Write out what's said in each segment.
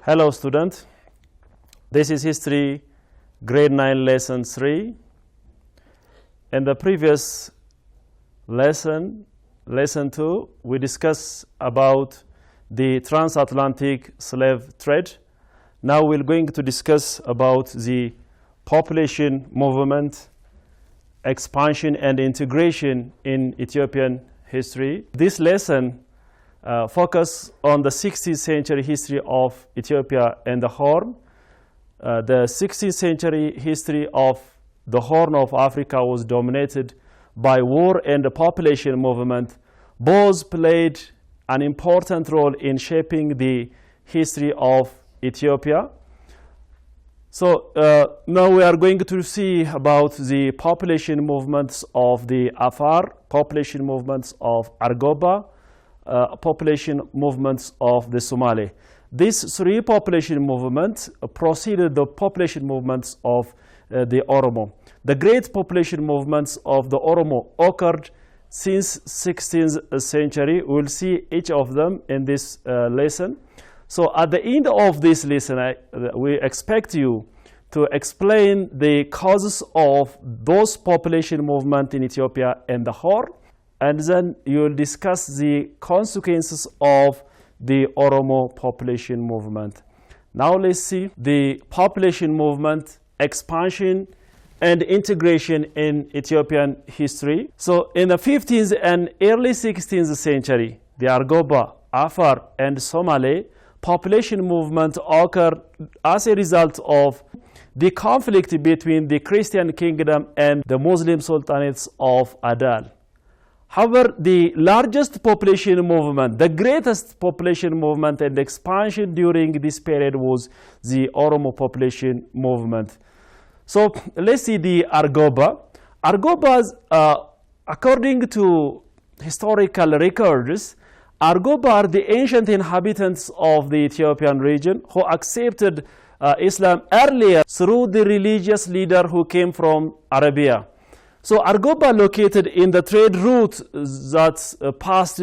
Hello student, this is History Grade 9 Lesson 3. In the previous lesson, Lesson 2, we discussed about the transatlantic slave trade. Now we're going to discuss about the population movement, expansion and integration in Ethiopian history. This lesson focus on the 16th century history of Ethiopia and the Horn. The 16th century history of the Horn of Africa was dominated by war and the population movement. Both played an important role in shaping the history of Ethiopia. So now we are going to see about the population movements of the Afar, population movements of Argoba, population movements of the Somali. These three population movements preceded the population movements of the Oromo. The great population movements of the Oromo occurred since 16th century. We'll see each of them in this lesson. So at the end of this lesson, we expect you to explain the causes of those population movements in Ethiopia and the Horn. And then you will discuss the consequences of the Oromo population movement. Now let's see the population movement, expansion and integration in Ethiopian history. So in the 15th and early 16th century, the Argoba, Afar and Somali population movement occurred as a result of the conflict between the Christian kingdom and the Muslim sultanates of Adal. However, the largest population movement, the greatest population movement and expansion during this period was the Oromo population movement. So let's see the Argoba. Argobas, according to historical records, Argoba are the ancient inhabitants of the Ethiopian region who accepted Islam earlier through the religious leader who came from Arabia. So Argoba located in the trade route that passed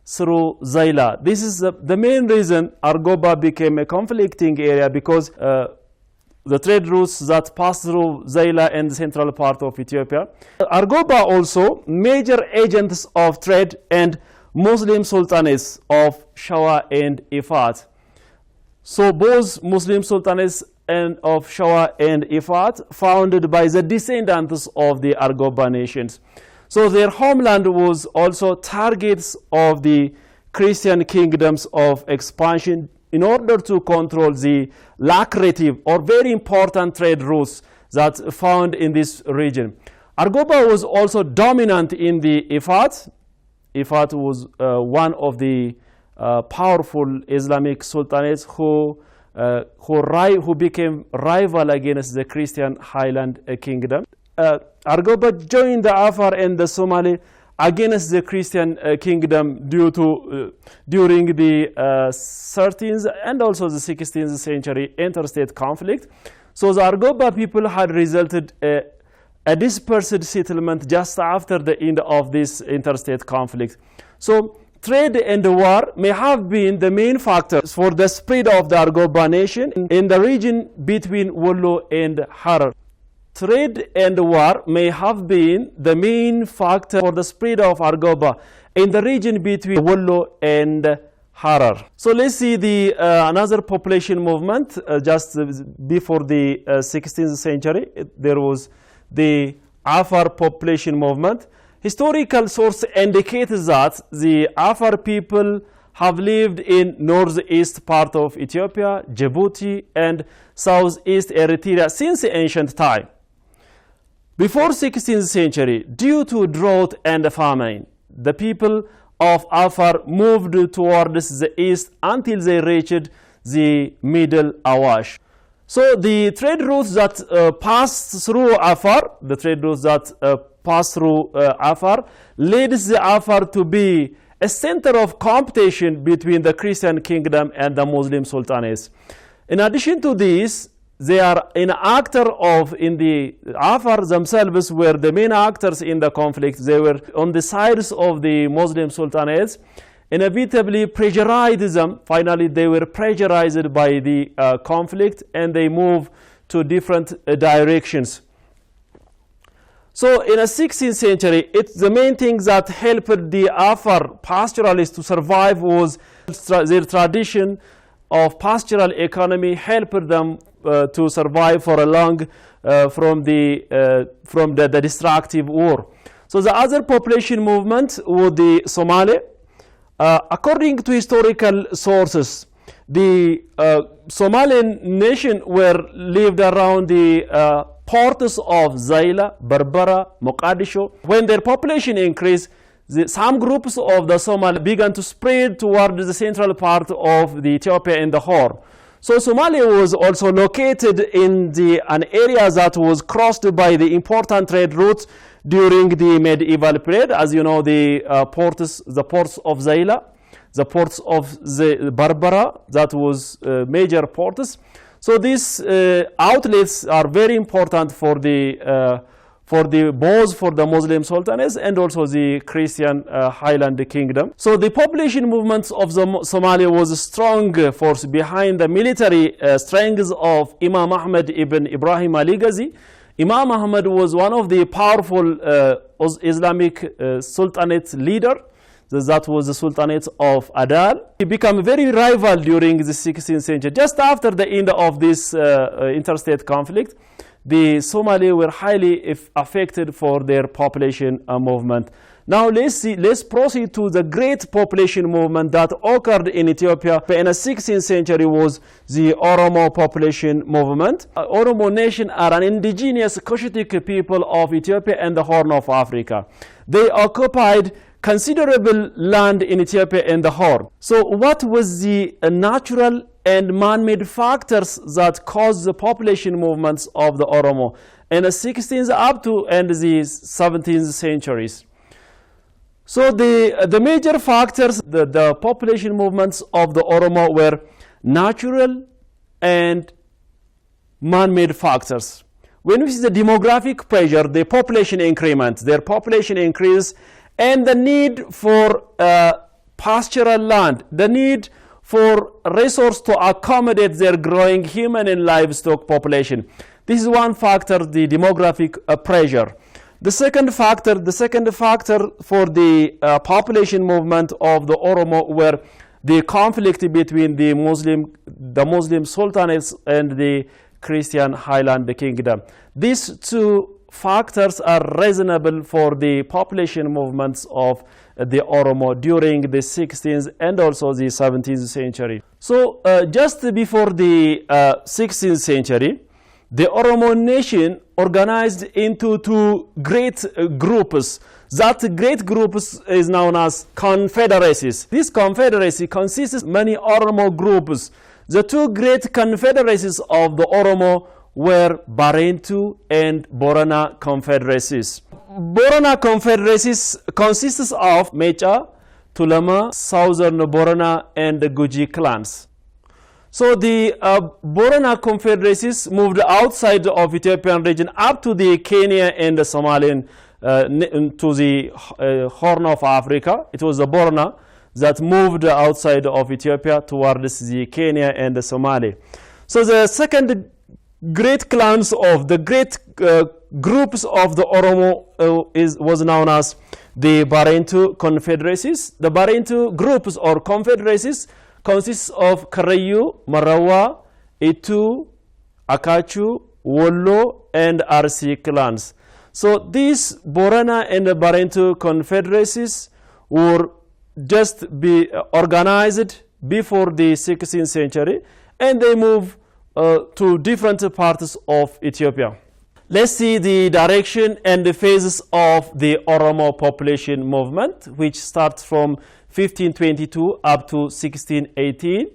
through Zaila. This is the main reason Argoba became a conflicting area, because the trade routes that pass through Zaila and the central part of Ethiopia. Argoba also major agents of trade and Muslim sultanates of Shawa and Ifat. So both Muslim sultanates and of Shawa and Ifat founded by the descendants of the Argoba nations. So their homeland was also targets of the Christian kingdoms of expansion in order to control the lucrative or very important trade routes that found in this region. Argoba was also dominant in the Ifat. Ifat was one of the powerful Islamic sultanates who became rival against the Christian Highland kingdom. Argoba joined the Afar and the Somali against the Christian kingdom during the 13th and also the 16th century interstate conflict. So the Argoba people had resulted a dispersed settlement just after the end of this interstate conflict. So trade and war may have been the main factors for the spread of the Argoba nation in the region between Wollo and Harar. Trade and war may have been the main factor for the spread of Argoba in the region between Wollo and Harar. So let's see the another population movement just before the 16th century. There was the Afar population movement. Historical sources indicate that the Afar people have lived in northeast part of Ethiopia, Djibouti, and southeast Eritrea since ancient time. Before 16th century, due to drought and famine, the people of Afar moved towards the east until they reached the Middle Awash. So the trade routes that passed through Afar, leads the Afar to be a center of competition between the Christian kingdom and the Muslim sultanates. In addition to this, they are an actor in the Afar themselves were the main actors in the conflict. They were on the sides of the Muslim sultanates inevitably pressurized them. Finally, they were pressurized by the conflict, and they moved to different directions. So in the 16th century, the main thing that helped the Afar pastoralists to survive was their tradition of pastoral economy, helped them to survive for a long from the destructive war. So the other population movement was the Somali. According to historical sources, the Somalian nation were lived around the ports of Zaila, Berbera, Mogadishu. When their population increased, some groups of the Somali began to spread towards the central part of the Ethiopia and the Horn. So Somalia was also located in an area that was crossed by the important trade routes during the medieval period. As you know, the ports of Zaila, the ports of the Berbera, that was major ports. So these outlets are very important for both for the Muslim sultanates and also the Christian highland kingdom. So the population movements of Somalia was a strong force behind the military strengths of Imam Ahmed ibn Ibrahim al-Ghazi. Imam Ahmed was one of the powerful Islamic sultanate leader. That was the Sultanate of Adal. He became very rival during the 16th century. Just after the end of this interstate conflict, the Somali were highly affected for their population movement. Now let's proceed to the great population movement that occurred in Ethiopia in the 16th century was the Oromo population movement. Oromo nation are an indigenous Cushitic people of Ethiopia and the Horn of Africa. They occupied considerable land in Ethiopia and the Horn. So what was the natural and man-made factors that caused the population movements of the Oromo in the 16th up to and the 17th centuries? So the major factors, the population movements of the Oromo were natural and man-made factors. When we see the demographic pressure, the population increment, their population increase, and the need for pastoral land, the need for resource to accommodate their growing human and livestock population. This is one factor, the demographic pressure. The second factor for the population movement of the Oromo were the conflict between the Muslim sultanates and the Christian highland kingdom. These two factors are reasonable for the population movements of the Oromo during the 16th and also the 17th century. So just before the 16th century, the Oromo nation organized into two great groups. That great groups is known as confederacies. This confederacy consists of many Oromo groups. The two great confederacies of the Oromo were Barentu and Borana confederacies. Borana confederacies consists of Mecha, Tulama, Southern Borana, and the Guji clans. So the Borana confederacies moved outside of Ethiopian region up to the Kenya and the Somalian to the Horn of Africa. It was the Borana that moved outside of Ethiopia towards the Kenya and the Somali. So the second great clans of the great groups of the Oromo was known as the Barentu confederacies. The Barentu groups or confederacies consists of Karayu, Marawa, Itu, Akachu, Wollo, and Arsi clans. So these Borana and the Barentu confederacies were just be organized before the 16th century, and they moved to different parts of Ethiopia. Let's see the direction and the phases of the Oromo population movement, which starts from 1522 up to 1618.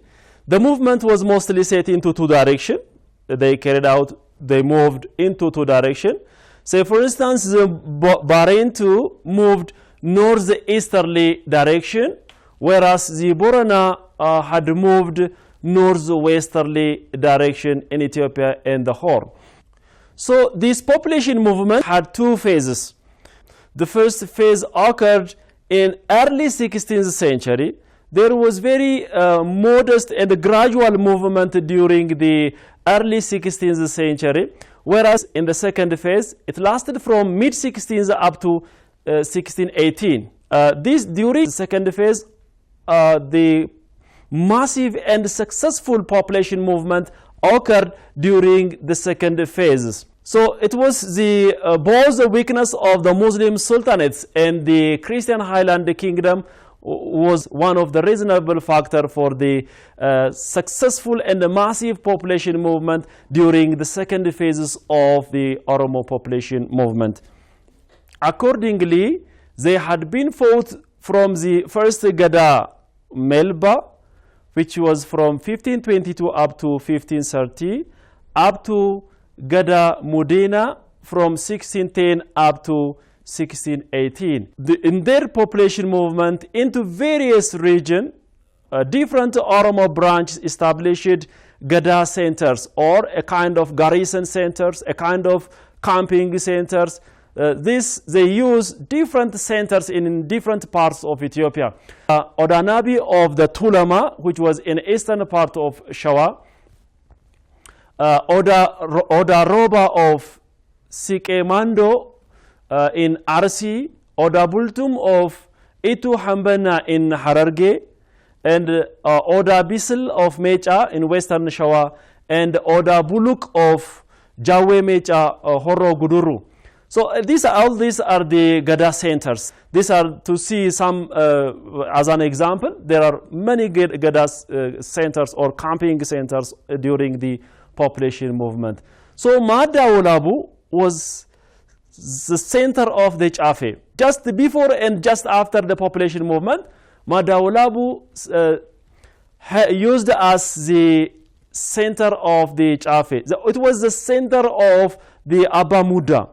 The movement was mostly set into two directions. They moved into two directions. Say, for instance, the Barentu moved northeasterly direction, whereas the Borana had moved northwesterly direction in Ethiopia and the Horn. So this population movement had two phases. The first phase occurred in early 16th century. there was very modest and gradual movement during the early 16th century, whereas in the second phase, it lasted from mid-16th up to 1618. During the second phase, the massive and successful population movement occurred during the second phase. So it was both the weakness of the Muslim sultanates and the Christian Highland Kingdom was one of the reasonable factor for the successful and massive population movement during the second phases of the Oromo population movement. Accordingly, they had been fought from the first Gada Melba, which was from 1522 up to 1530, up to Gada Mudina from 1610 up to 1618. In their population movement into various regions, different Oromo branches established Gada centers, or a kind of garrison centers, a kind of camping centers. They use different centers in different parts of Ethiopia. Odanabi of the Tulama, which was in eastern part of Shawa, Odaroba of Sikemando in Arsi, Odabultum of Itu Hambana in Hararge, and Oda Bisil of Mecha in western Shawa, and Oda Buluk of Jawe Mecha, Horo Guduru. So all these are the Gada centers. These are to see some, as an example, there are many Gada centers or camping centers during the population movement. So Madda Olabu was the center of the Chafe. Just before and just after the population movement, Madda Olabu used as the center of the Chafe. It was the center of the Abba Muda.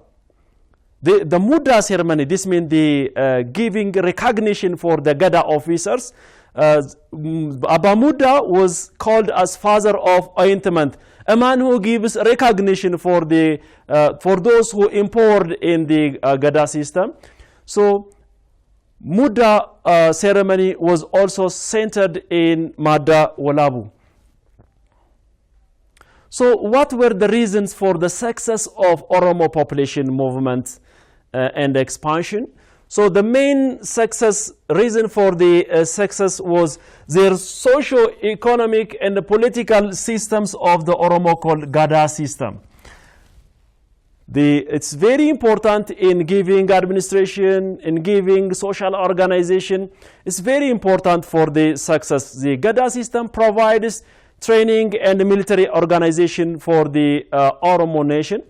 The Muda ceremony, this means the giving recognition for the Gada officers. Abba Muda was called as father of ointment, a man who gives recognition for those who import in the Gada system. So Muda ceremony was also centered in Madda Walabu. So what were the reasons for the success of Oromo population movement and expansion? So the main reason for the success was their socio-economic and political systems of the Oromo called Gada system. It's very important in giving administration, in giving social organization. It's very important for the success. The Gada system provides training and military organization for the Oromo nation,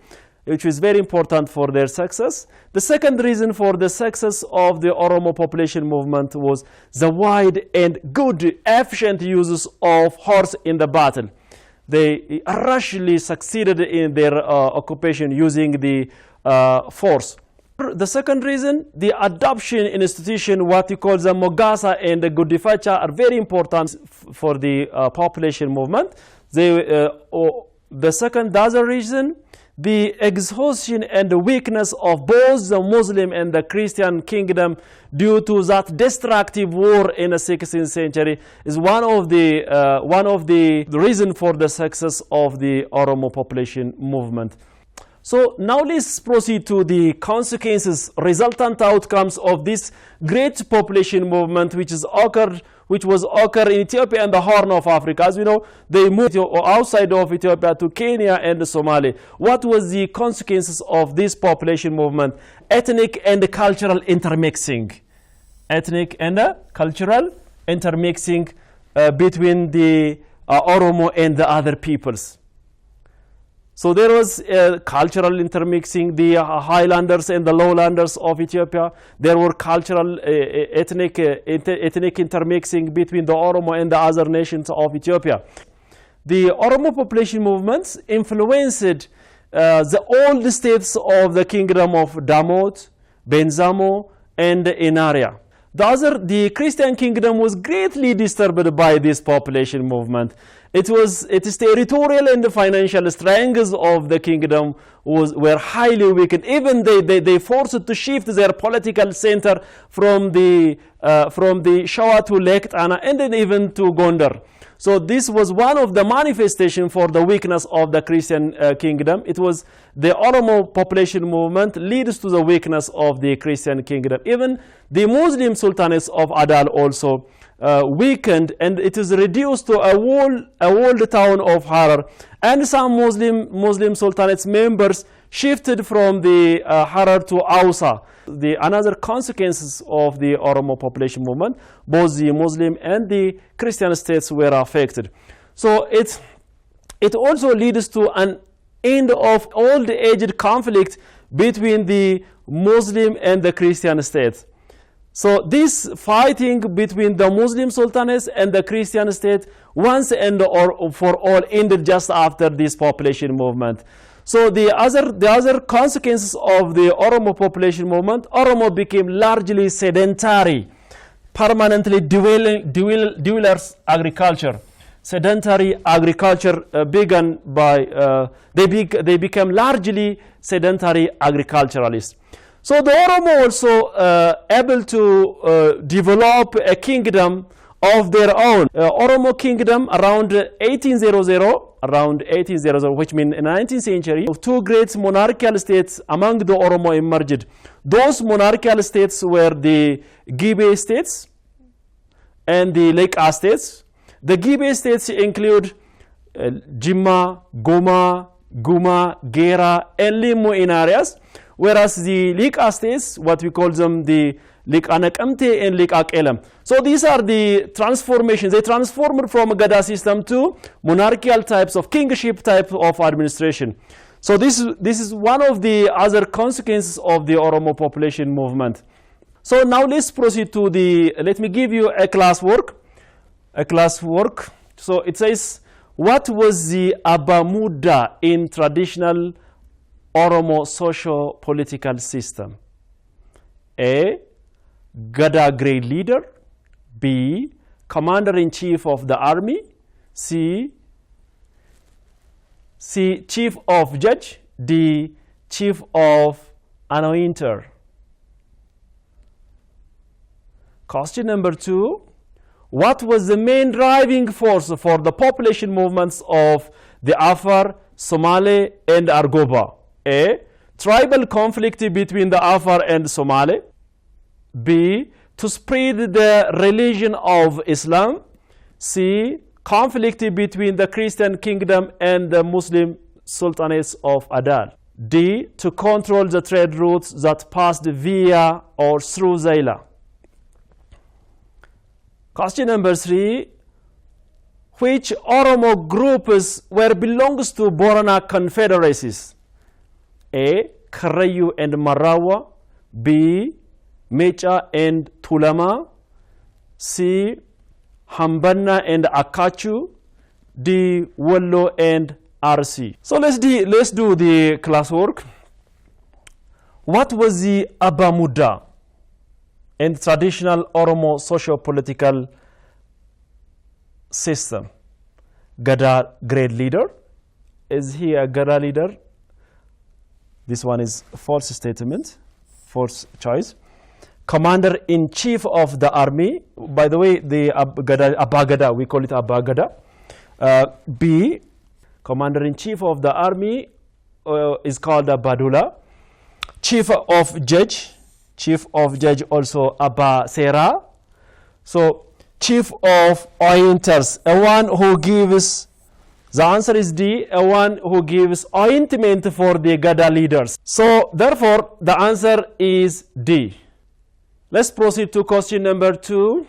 which is very important for their success. The second reason for the success of the Oromo population movement was the wide and good, efficient uses of horse in the battle. They rashly succeeded in their occupation using the force. The second reason, the adoption institution, what you call the Mogasa and the Gudifacha, are very important for the population movement. The second other reason, the exhaustion and the weakness of both the Muslim and the Christian kingdom due to that destructive war in the 16th century is one of the reasons for the success of the Oromo population movement. So now let's proceed to the consequences, resultant outcomes of this great population movement which was occurred in Ethiopia and the Horn of Africa. As we know, they moved outside of Ethiopia to Kenya and Somali. What was the consequences of this population movement? Ethnic and cultural intermixing. Ethnic and cultural intermixing between the Oromo and the other peoples. So there was cultural intermixing, the highlanders and the lowlanders of Ethiopia. There were cultural, ethnic intermixing between the Oromo and the other nations of Ethiopia. The Oromo population movements influenced the old states of the kingdom of Damot, Benzamo, and Inaria. The Christian kingdom was greatly disturbed by this population movement. It is territorial and the financial strengths of the kingdom were highly weakened. Even they forced to shift their political center from the Shawa to Lake Tana and then even to Gondar. So this was one of the manifestations for the weakness of the Christian kingdom. It was the Oromo population movement leads to the weakness of the Christian kingdom. Even the Muslim sultanates of Adal also weakened, and it is reduced to a walled town of Harar. And some Muslim sultanates members shifted from the Harar to Ausa. The another consequences of the Oromo population movement, both the Muslim and the Christian states were affected. So it also leads to an end of old-aged conflict between the Muslim and the Christian states. So this fighting between the Muslim sultanates and the Christian state once and for all ended just after this population movement. So the other consequences of the Oromo population movement, Oromo became largely sedentary, permanently dwellers agriculture. Sedentary agriculture began by they became largely sedentary agriculturalists. So the Oromo also able to develop a kingdom of their own. Oromo kingdom around 1800, which means in the 19th century, two great monarchical states among the Oromo emerged. Those monarchical states were the Gibe states and the Lake states. The Gibe states include Jimma, Goma, Guma, Gera, and Limu in areas, whereas the Lake states, what we call them the Lake Anakamte and Lake Akelam. So these are the transformations. They transformed from a Gada system to monarchical types of kingship type of administration. So this is one of the other consequences of the Oromo population movement. So now let's proceed to let me give you a classwork. So it says, what was the Abamuda in traditional Oromo socio-political system? A, Gada grade leader. B, commander-in-chief of the army. C, chief of judge. D, chief of anointer. Question number 2, what was the main driving force for the population movements of the Afar, Somali, and Argoba? A, tribal conflict between the Afar and Somali. B, to spread the religion of Islam. C, conflict between the Christian kingdom and the Muslim sultanates of Adal. D, to control the trade routes that passed via or through Zaila. Question number 3, which Oromo groups belongs to Borana confederacies? A, Karayu and Marawa. B, Mecha and Tulama. C, Hambanna and Akachu. D, Wallo and RC. So let's do the classwork. What was the Abamuda in traditional Oromo socio-political system? Gada grade leader. Is he a Gada leader? This one is false statement, false choice. Commander-in-chief of the army. By the way, the Abagada, we call it Abagada. B, commander-in-chief of the army is called Badula. Chief of judge also Abba Sera. So chief of ointers, a one who gives, the answer is D, a one who gives ointment for the Gada leaders. So therefore the answer is D. Let's proceed to question number 2.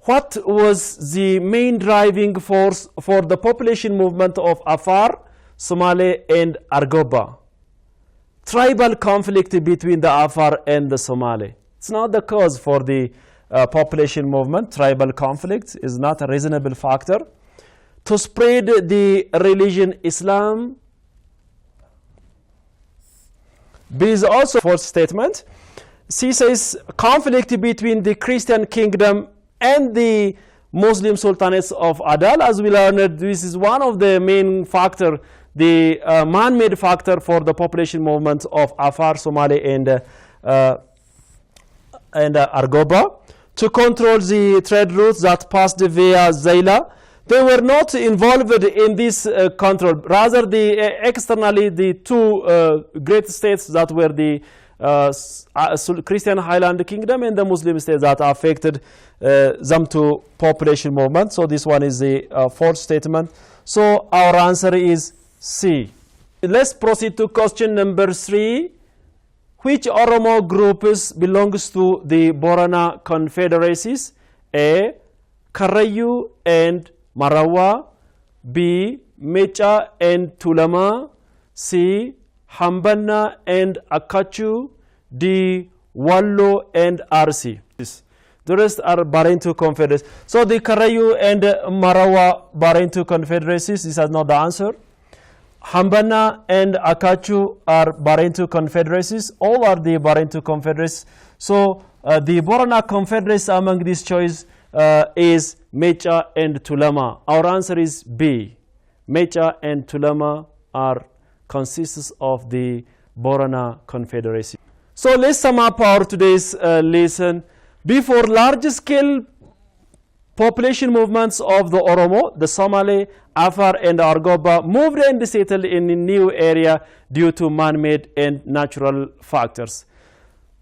What was the main driving force for the population movement of Afar, Somali, and Argoba? Tribal conflict between the Afar and the Somali. It's not the cause for the population movement. Tribal conflict is not a reasonable factor. To spread the religion Islam. B is also a false statement. C says conflict between the Christian kingdom and the Muslim sultanates of Adal. As we learned, this is one of the main factor, the man-made factor for the population movement of Afar, Somali, and Argoba, to control the trade routes that passed via Zaila. They were not involved in this control. Rather, externally, the two great states that were the Christian Highland Kingdom and the Muslim states that affected them to population movement. So this one is the fourth statement. So our answer is C. Let's proceed to question number 3. Which Oromo groups belongs to the Borana confederacies? A. Karayu and Marawa. B. Mecha and Tulama. C. Hambana and Akachu. D. Wallo and Arsi. The rest are Barintu confederacies. So the Karayu and Marawa Barintu confederacies, this is not the answer. Hambana and Akachu are Barintu confederacies. All are the Barintu confederacies. So the Borana confederacy among this choice is Mecha and Tulama. Our answer is B. Mecha and Tulama are consists of the Borana confederacy. So let's sum up our today's lesson. Before large-scale population movements of the Oromo, the Somali, Afar, and Argoba moved and settled in a new area due to man-made and natural factors.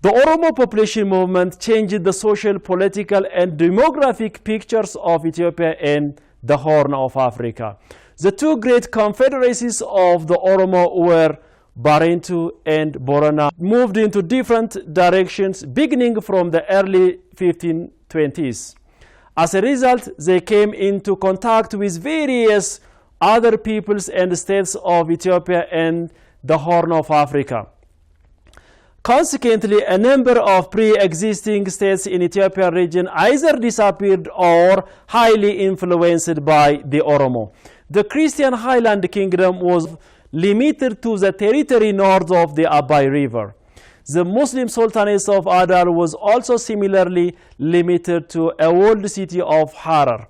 The Oromo population movement changed the social, political, and demographic pictures of Ethiopia and the Horn of Africa. The two great confederacies of the Oromo were Barintu and Borana, moved into different directions beginning from the early 1520s. As a result, they came into contact with various other peoples and states of Ethiopia and the Horn of Africa. Consequently, a number of pre-existing states in Ethiopian region either disappeared or highly influenced by the Oromo. The Christian Highland Kingdom was limited to the territory north of the Abai River. The Muslim Sultanate of Adal was also similarly limited to a walled city of Harar.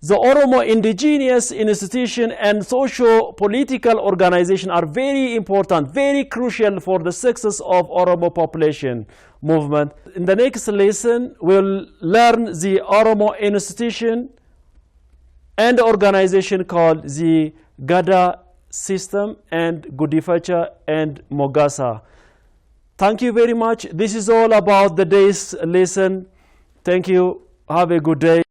The Oromo indigenous institution and socio-political organization are very important, very crucial for the success of Oromo population movement. In the next lesson, we'll learn the Oromo institution and organization called the Gada system and Gudifacha and Mogasa. Thank you very much. This is all about the day's lesson. Thank you. Have a good day.